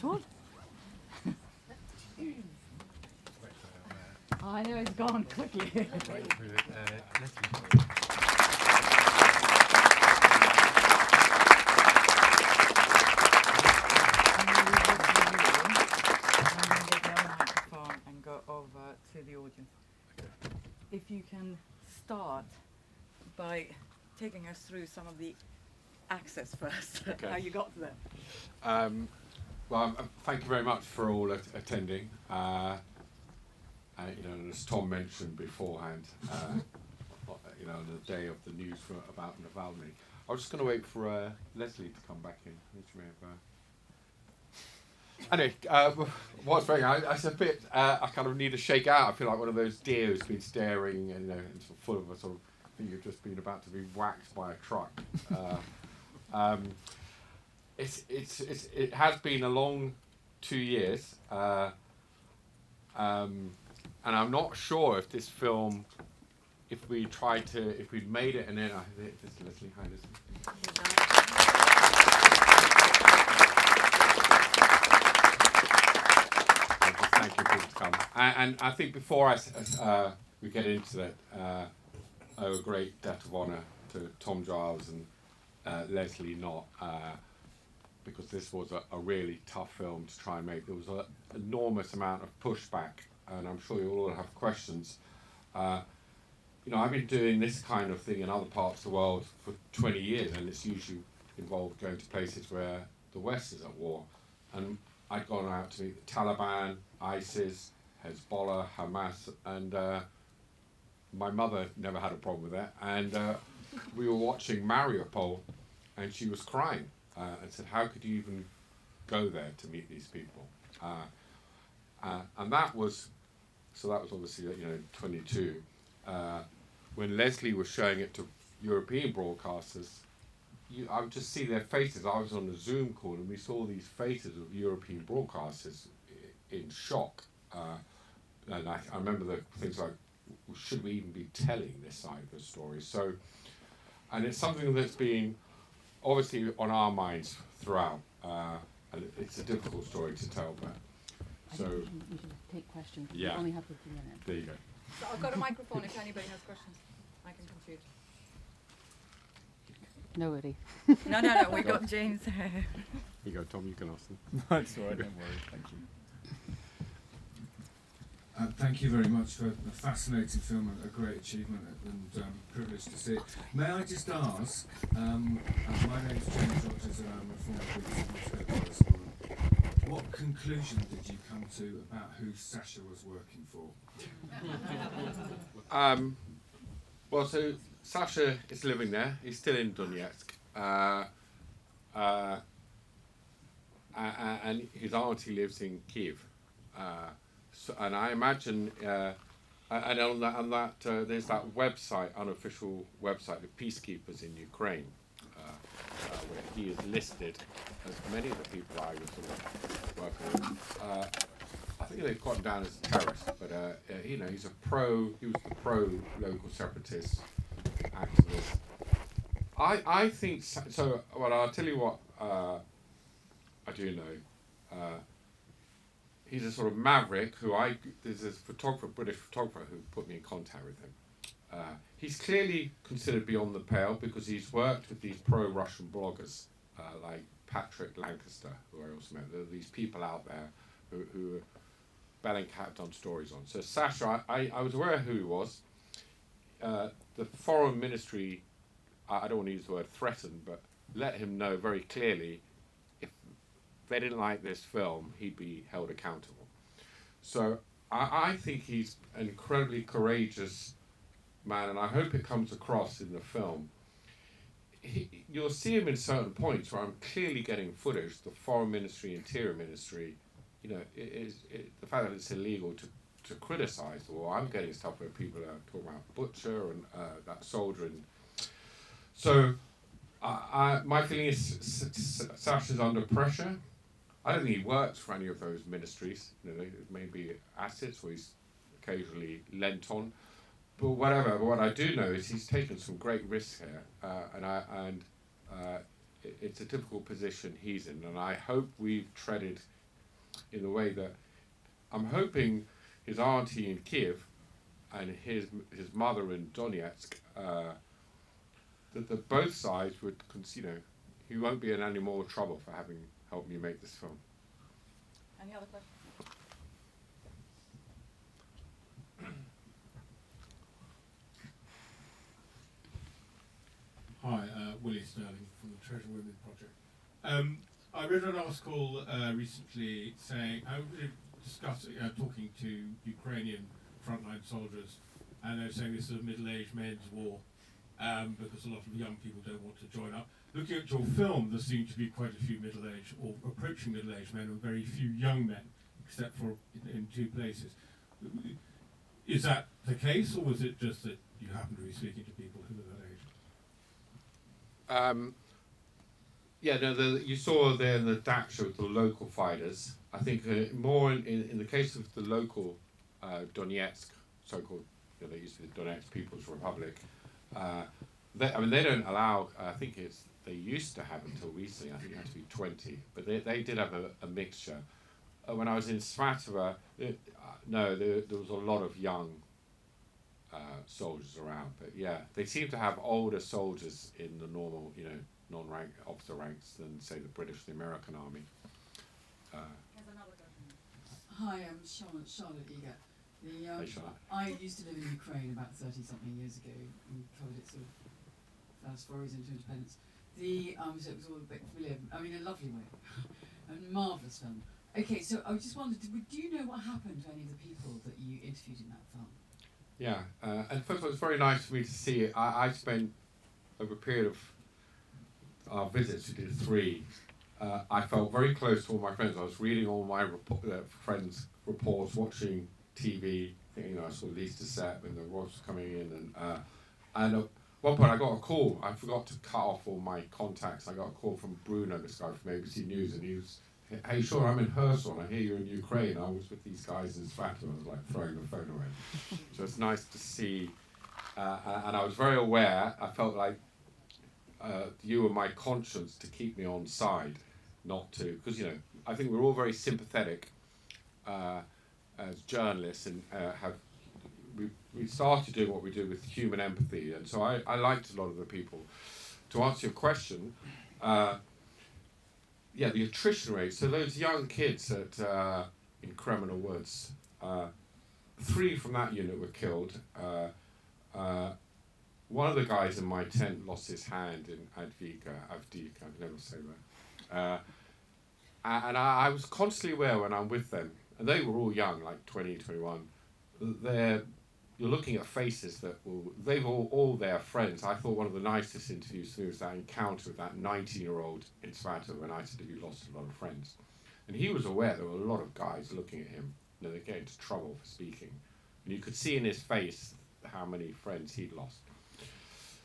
Sean? I know it's gone quickly. And go over to the audience. If you can start by taking us through some of the access first, Okay. how you got there. Well, thank you very much for all attending. As Tom mentioned beforehand, on the day of the news about Navalny, I was just going to wait for Leslie to come back in. Anyway, what's very, it's a bit. I kind of need to shake out. I feel like one of those deer who's been staring, and it's full of a sort of. I think you've just been about to be whacked by a truck. It has been a long 2 years, and I'm not sure if this film, if we'd made it, and then this Leslie, hi Leslie. Thank you for coming. And I think before we get into that, I owe a great debt of honour to Tom Giles and Leslie Knott, because this was a really tough film to try and make. There was an enormous amount of pushback, and I'm sure you all have questions. I've been doing this kind of thing in other parts of the world for 20 years, and it's usually involved going to places where the West is at war. And I'd gone out to meet the Taliban, ISIS, Hezbollah, Hamas, and my mother never had a problem with that. And we were watching Mariupol, and she was crying and said, "How could you even go there to meet these people?" And that was obviously 22. When Leslie was showing it to European broadcasters, I would just see their faces. I was on a Zoom call, and we saw these faces of European broadcasters in shock. And I remember the things like, should we even be telling this side of the story? So, and it's something that's been obviously on our minds throughout. And it's a difficult story to tell, but so. You should take questions. Yeah. You only have 15 minutes. There you go. So I've got a microphone if anybody has questions. I can contribute. Nobody. No, we got James. Here you go, Tom, you can ask them. That's all right, don't worry, thank you. Thank you very much for a fascinating film, a great achievement, and privileged to see it. May I just ask, my name's James Rogers, and I'm a former BBC correspondent. What conclusion did you come to about who Sasha was working for? Well, so Sasha is living there. He's still in Donetsk. And his auntie lives in Kiev. And I imagine, and on that there's that website, unofficial website, the Peacekeepers in Ukraine, where he is listed as many of the people I was sort of working with. I think they've got him down as a terrorist, but he was the pro local separatist activist. I think so. Well, I'll tell you what I do know. He's a sort of maverick there's a British photographer who put me in contact with him. He's clearly considered beyond the pale because he's worked with these pro-Russian bloggers like Patrick Lancaster, who I also met. There are these people out there who Bellingcat done stories on. So Sasha, I was aware of who he was. The foreign ministry, I don't want to use the word threatened, but let him know very clearly if they didn't like this film, he'd be held accountable. So I think he's an incredibly courageous man, and I hope it comes across in the film. You'll see him in certain points where I'm clearly getting footage. The foreign ministry, interior ministry, the fact that it's illegal to criticize the war. I'm getting stuff where people are talking about Butcher and that soldier. And so my feeling is Sasha's under pressure. I don't think he works for any of those ministries. It may be assets or he's occasionally lent on. But whatever. But what I do know is he's taken some great risks here, and it's a difficult position he's in. And I hope we've treaded in the way that I'm hoping his auntie in Kiev and his mother in Donetsk, that both sides would, he won't be in any more trouble for having helped me make this film. Any other questions? Hi, Willie Sterling from the Treasure Women Project. I read an article recently saying, talking to Ukrainian frontline soldiers, and they were saying this is a middle-aged men's war because a lot of young people don't want to join up. Looking at your film, there seem to be quite a few middle-aged or approaching middle-aged men and very few young men, except for in two places. Is that the case, or was it just that you happen to be speaking to people who are that age? You saw there in the Daksha with the local fighters. I think more in the case of the local Donetsk, so-called, they used to be the Donetsk People's Republic. They don't allow. I think they used to have until recently. I think it had to be 20, but they did have a mixture. When I was in Svatova, there was a lot of young soldiers around, but yeah, they seem to have older soldiers in the normal, non-rank officer ranks than say the British, the American Army. Here's another question. Hi, I'm Charlotte Eager. Hey, Charlotte. I used to live in Ukraine about 30-something years ago and covered its sort of first forays into independence. So it was all a bit familiar. I mean, a lovely way. A marvellous film. Okay, so I just wondered, do you know what happened to any of the people that you interviewed in that film? Yeah, and first of all, it's very nice for me to see it. I spent over a period of our visits, we did 3. I felt very close to all my friends. I was reading all my friends' reports, watching TV. I saw Lisa Set when the Royals were coming in, and at one point I got a call. I forgot to cut off all my contacts. I got a call from Bruno, this guy from ABC News, and he was, "Hey, Sean, I'm in Kherson. I hear you're in Ukraine. I was with these guys in Svatov." I was like throwing the phone away. So it's nice to see, and I was very aware. I felt like you were my conscience to keep me on side, not to, because I think we're all very sympathetic as journalists, and we started doing what we do with human empathy, and so I liked a lot of the people. To answer your question. The attrition rate. So those young kids in Kremenna Woods, 3 from that unit were killed. One of the guys in my tent lost his hand in Avdiivka, I can never say that. And I was constantly aware when I'm with them, and they were all young, like 20, 21. You're looking at faces they've all their friends. I thought one of the nicest interviews was that encounter with that 19-year-old in Svatov when I said he lost a lot of friends. And he was aware there were a lot of guys looking at him. They get into trouble for speaking. And you could see in his face how many friends he'd lost.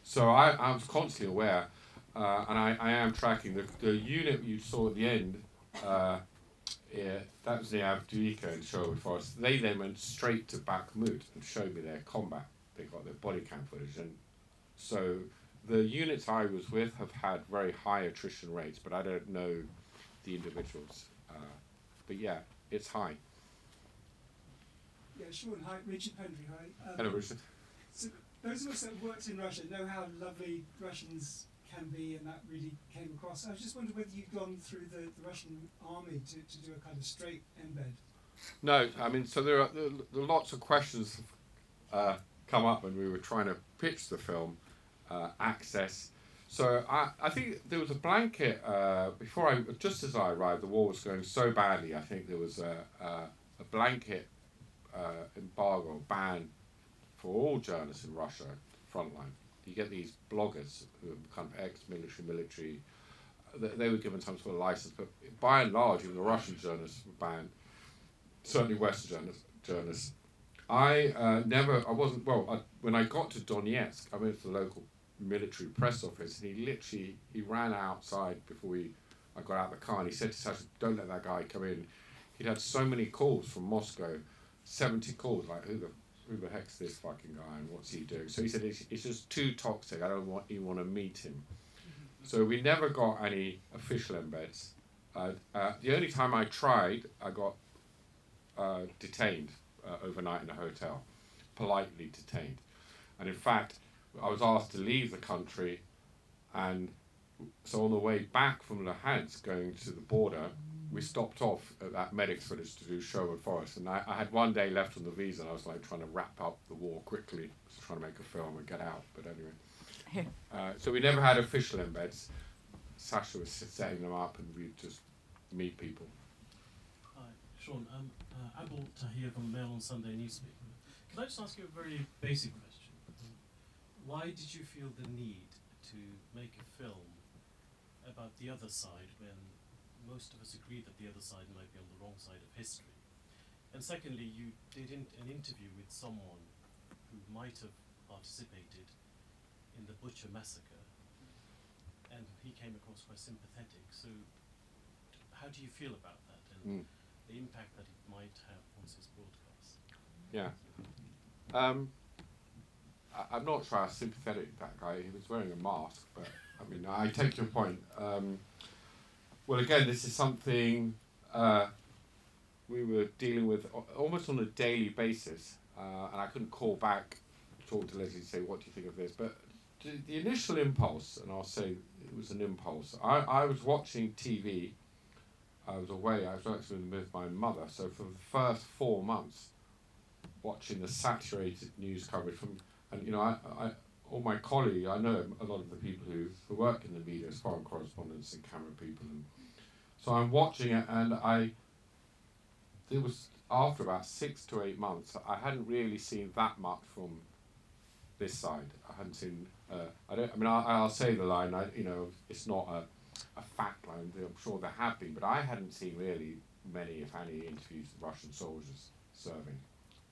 So I was constantly aware, and I am tracking. The unit you saw at the end, that was the Avdiivka in Sherwood Forest. They then went straight to Bakhmut and showed me their combat. They got their body cam footage. And so the units I was with have had very high attrition rates, but I don't know the individuals. But yeah, it's high. Yeah, Sean, hi, Richard Pendry, hi. Hello, Richard. So those of us that have worked in Russia know how lovely Russians can be, and that really came across. I was just wondering whether you'd gone through the Russian army to do a kind of straight embed. No, I mean, so there are lots of questions come up when we were trying to pitch the film, access. So I think there was a blanket, just as I arrived, the war was going so badly, I think there was a blanket embargo, ban for all journalists in Russia, frontline. You get these bloggers who are kind of ex-military, they were given some sort of license, but by and large, even the Russian journalists were banned, certainly Western journalists. When I got to Donetsk, I went to the local military press office, and he ran outside before I got out of the car, and he said to Sasha, "Don't let that guy come in." He'd had so many calls from Moscow, 70 calls, like, who the heck's this fucking guy and what's he doing? So he said, it's just too toxic, I don't want to meet him. So we never got any official embeds. The only time I tried, I got detained overnight in a hotel, politely detained. And in fact, I was asked to leave the country, and so on the way back from Le Havre going to the border, we stopped off at that medics village to do Sherwood Forest, and I had 1 day left on the visa, and I was like trying to wrap up the war quickly, just trying to make a film and get out, but anyway. So we never had official embeds. Sasha was setting them up, and we'd just meet people. Hi, Sean. Abel Tahir from Mail on Sunday newspaper. Can I just ask you a very basic question? Why did you feel the need to make a film about the other side when most of us agree that the other side might be on the wrong side of history? And secondly, you did an interview with someone who might have participated in the Butcher massacre, and he came across quite sympathetic. So how do you feel about that, and the impact that it might have once it's broadcast? Yeah. I'm not sure how sympathetic that guy. He was wearing a mask, but I mean, I take your point. Well, again, this is something we were dealing with almost on a daily basis, and I couldn't call back, talk to Leslie, and say, what do you think of this? But the initial impulse, and I'll say it was an impulse, I was watching TV, I was away, I was actually with my mother, so for the first 4 months, watching the saturated news coverage from, and you know, I all my colleagues, I know a lot of the people who work in the media as foreign correspondents and camera people, and so I'm watching it, and it was after about 6 to 8 months, I hadn't really seen that much from this side. I hadn't seen, I'll say the line, it's not a fact line, I'm sure there have been, but I hadn't seen really many, if any, interviews with Russian soldiers serving.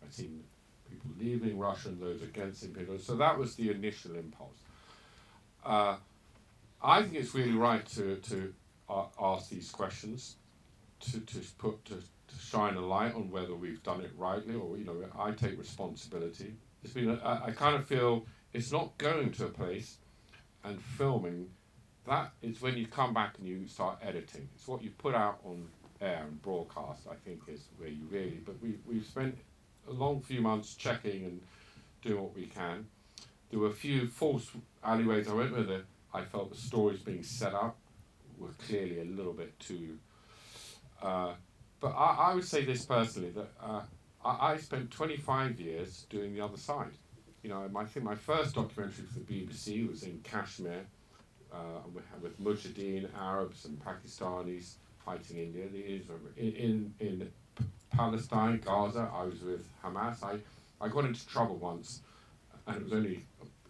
I'd seen people leaving Russia and those against imperialism. So that was the initial impulse. I think it's really right to ask these questions, to shine a light on whether we've done it rightly, or I take responsibility. It's been I kind of feel it's not going to a place and filming. That is when you come back and you start editing. It's what you put out on air and broadcast, I think, is where you really. But we've spent a long few months checking and doing what we can. There were a few false alleyways I went with it. I felt the stories being set up were clearly a little bit too. But I would say this personally, that I spent 25 years doing the other side. I think my first documentary for the BBC was in Kashmir, with Mujahideen, Arabs and Pakistanis fighting India. In Palestine, Gaza, I was with Hamas. I got into trouble once, and it was only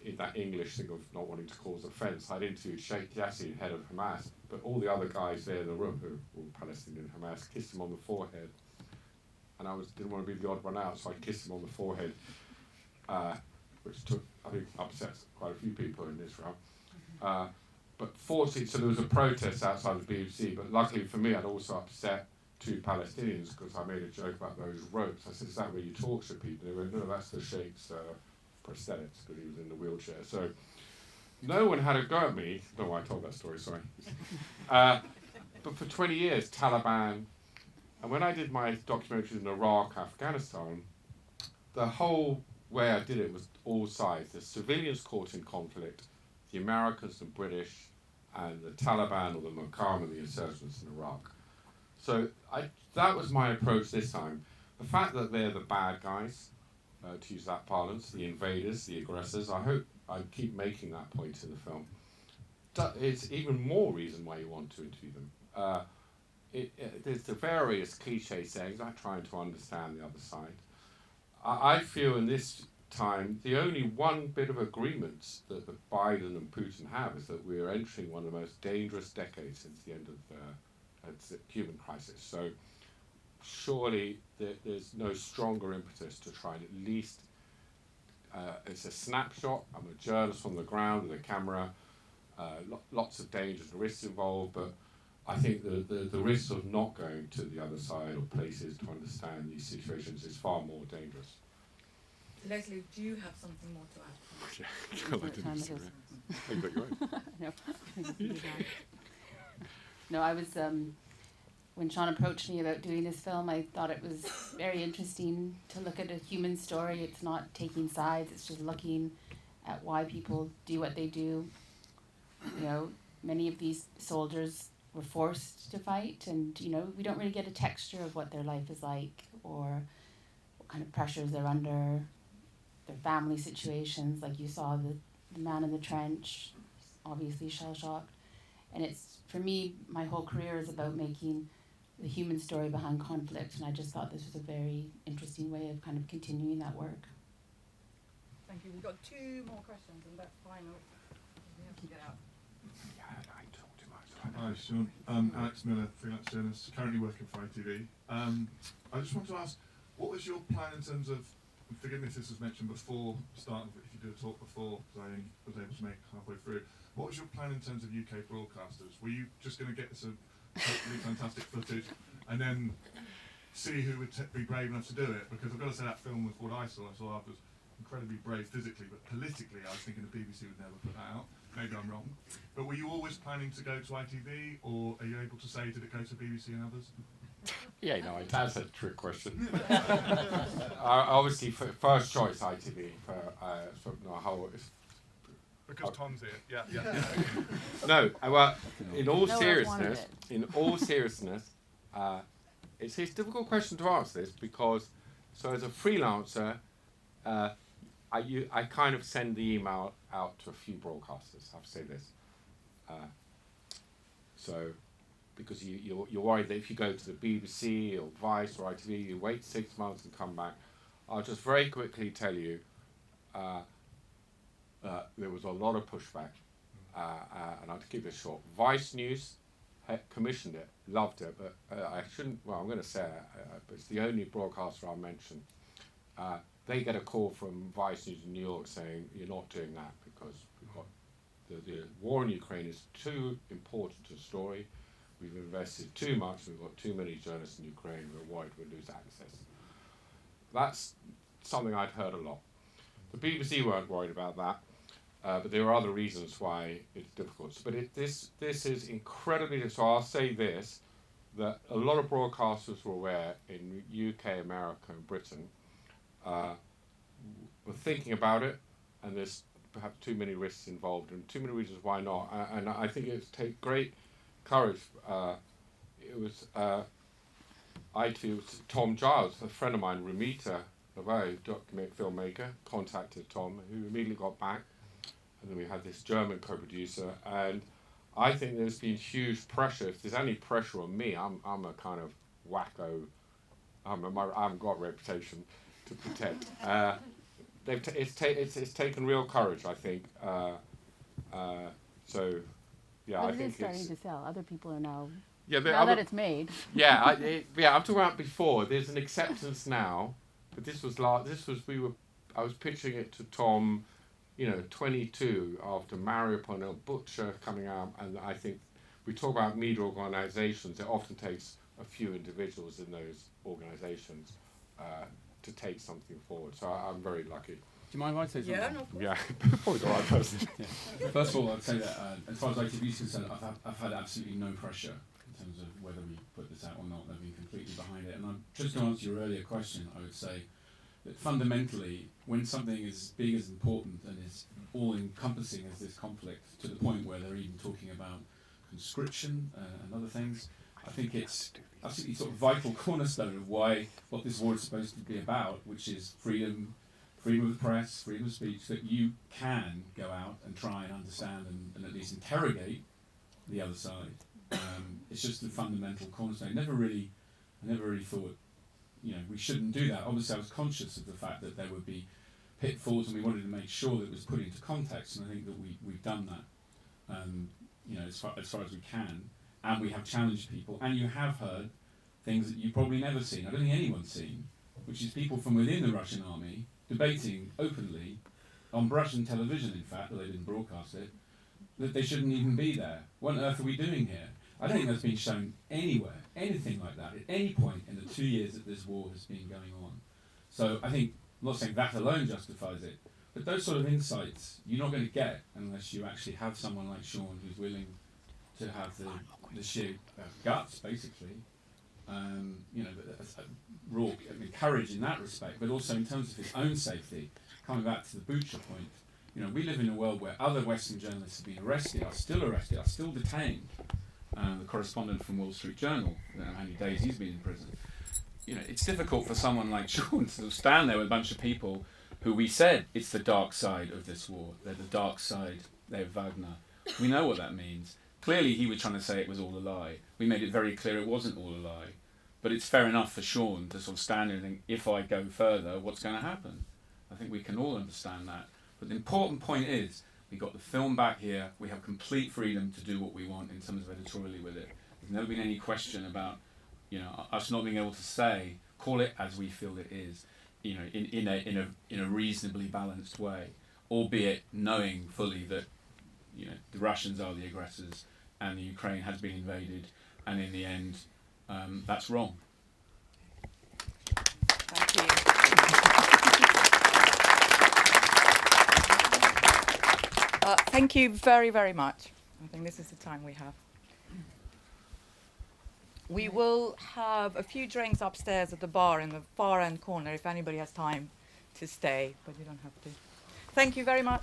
in that English thing of not wanting to cause offence. I'd interviewed Sheikh Yassin, head of Hamas, but all the other guys there in the room who were Palestinian Hamas kissed him on the forehead, and didn't want to be the odd one out, so I kissed him on the forehead, which I think upset quite a few people in Israel. But fortunately, so there was a protest outside the BBC, but luckily for me, I'd also upset 2 Palestinians because I made a joke about those ropes. I said, is that where you torture people? They went, no, that's the Sheikh's prosthetics, because he was in the wheelchair. So no one had a go at me. No, I told that story, sorry. But for 20 years, Taliban, and when I did my documentaries in Iraq, Afghanistan, the whole way I did it was all sides. The civilians caught in conflict, the Americans and British, and the Taliban or the Muqawma, the insurgents in Iraq. So that was my approach this time. The fact that they're the bad guys, to use that parlance, the invaders, the aggressors, I hope I keep making that point in the film. It's even more reason why you want to interview them. There's the various cliche sayings, I'm trying to understand the other side. I feel in this time, the only one bit of agreement that Biden and Putin have is that we're entering one of the most dangerous decades since the end of the human crisis. So surely there's no stronger impetus to try and at least, it's a snapshot. I'm a journalist on the ground with a camera, lots of dangers and risks involved, but I think the risks of not going to the other side or places to understand these situations is far more dangerous. Leslie, do you have something more to add? What time it is. Oh, you got your own. No. No, I was when Sean approached me about doing this film, I thought it was very interesting to look at a human story. It's not taking sides, it's just looking at why people do what they do. You know, many of these soldiers were forced to fight, and, you know, we don't really get a texture of what their life is like or what kind of pressures they're under, their family situations. Like you saw the man in the trench, obviously shell-shocked. And it's, for me, my whole career is about making the human story behind conflict, and I just thought this was a very interesting way of kind of continuing that work. Thank you. We've got 2 more questions, and that's final. We have to get out. Yeah, I talk too much. Hi, Sean. Alex Miller, freelance journalist, currently working for ITV. I just want to ask, what was your plan in terms of, forgive me if this was mentioned before, if you did a talk before, because I only was able to make halfway through. What was your plan in terms of UK broadcasters? Were you just going to get some hopefully fantastic footage and then see who would be brave enough to do it? Because I've got to say, that film was what I saw I was incredibly brave physically, but politically I was thinking the BBC would never put that out. Maybe I'm wrong. But were you always planning to go to ITV, or are you able to say, did it go to BBC and others? Yeah, no, that's a trick question. Obviously, first choice ITV. Because Tom's here. Yeah. No, well, in all No one seriousness, it's a difficult question to answer this because, so as a freelancer, I kind of send the email out to a few broadcasters. I have to say this. So, because you're worried that if you go to the BBC or Vice or ITV, you wait 6 months and come back. I'll just very quickly tell you, there was a lot of pushback, and I'll keep it short. Vice News commissioned it, loved it, but I shouldn't, well, I'm going to say it, but it's the only broadcaster I'll mention. They get a call from Vice News in New York saying, you're not doing that because we've got the war in Ukraine is too important a story. We've invested too much, we've got too many journalists in Ukraine, we're worried we'll lose access. That's something I'd heard a lot. The BBC weren't worried about that, but there are other reasons why it's difficult. But this is incredibly, so I'll say this, that a lot of broadcasters were aware in UK, America and Britain, were thinking about it, and there's perhaps too many risks involved and too many reasons why not. And I think it takes great courage. It was Tom Giles, a friend of mine, Ramita, a very documentary filmmaker, contacted Tom, who immediately got back, and then we had this German co-producer, and I think there's been huge pressure. If there's any pressure on me, I'm a kind of wacko. I haven't got a reputation to protect. It's taken real courage, I think. So, yeah, But I it think is starting to sell. Other people are now, yeah, now that it's made. yeah, I'm talking about before. There's an acceptance now, but I was pitching it to Tom, 22 after Marry Upon a Butcher coming out, and I think we talk about media organisations. It often takes a few individuals in those organisations to take something forward. So I'm very lucky. Do you mind if I say something? Yeah, no, of course. Yeah, probably the right person. Yeah. First of all, I'd say that as far as ITV is concerned, I've had absolutely no pressure in terms of whether we put this out or not. They've been completely behind it. And I'm just to answer your earlier question, I would say that fundamentally, when something is as big as important and is all-encompassing as this conflict, to the point where they're even talking about conscription and other things, I think it's absolutely sort of vital cornerstone of what this war is supposed to be about, which is freedom of the press, freedom of speech, that you can go out and try and understand and at least interrogate the other side. It's just the fundamental cornerstone. I never really thought, we shouldn't do that. Obviously, I was conscious of the fact that there would be pitfalls, and we wanted to make sure that it was put into context, and I think that we've done that, as far as we can, and we have challenged people, and you have heard things that you've probably never seen, I don't think anyone's seen, which is people from within the Russian army debating openly, on Russian television in fact, though they didn't broadcast it, that they shouldn't even be there. What on earth are we doing here? I don't think that's been shown anywhere, anything like that, at any point in the 2 years that this war has been going on. So I think, I'm not saying that alone justifies it, but those sort of insights you're not going to get unless you actually have someone like Sean who's willing to have the sheer guts, basically, you know, raw courage in that respect, but also in terms of his own safety. Coming back to the Butcher point, you know, we live in a world where other Western journalists have been arrested, are still detained. The correspondent from Wall Street Journal, I don't know how many days he's been in prison. You know, it's difficult for someone like Sean to sort of stand there with a bunch of people who we said it's the dark side of this war. They're the dark side. They're Wagner. We know what that means. Clearly, he was trying to say it was all a lie. We made it very clear it wasn't all a lie. But it's fair enough for Sean to sort of stand there and think, if I go further, what's going to happen? I think we can all understand that. But the important point is, we got the film back here. We have complete freedom to do what we want in terms of editorially with it. There's never been any question about, you know, us not being able to say, call it as we feel it is, you know, in a reasonably balanced way, albeit knowing fully that, you know, the Russians are the aggressors and the Ukraine has been invaded, and in the end, that's wrong. Thank you. Thank you very, very much. I think this is the time we have. We will have a few drinks upstairs at the bar in the far end corner if anybody has time to stay, but you don't have to. Thank you very much.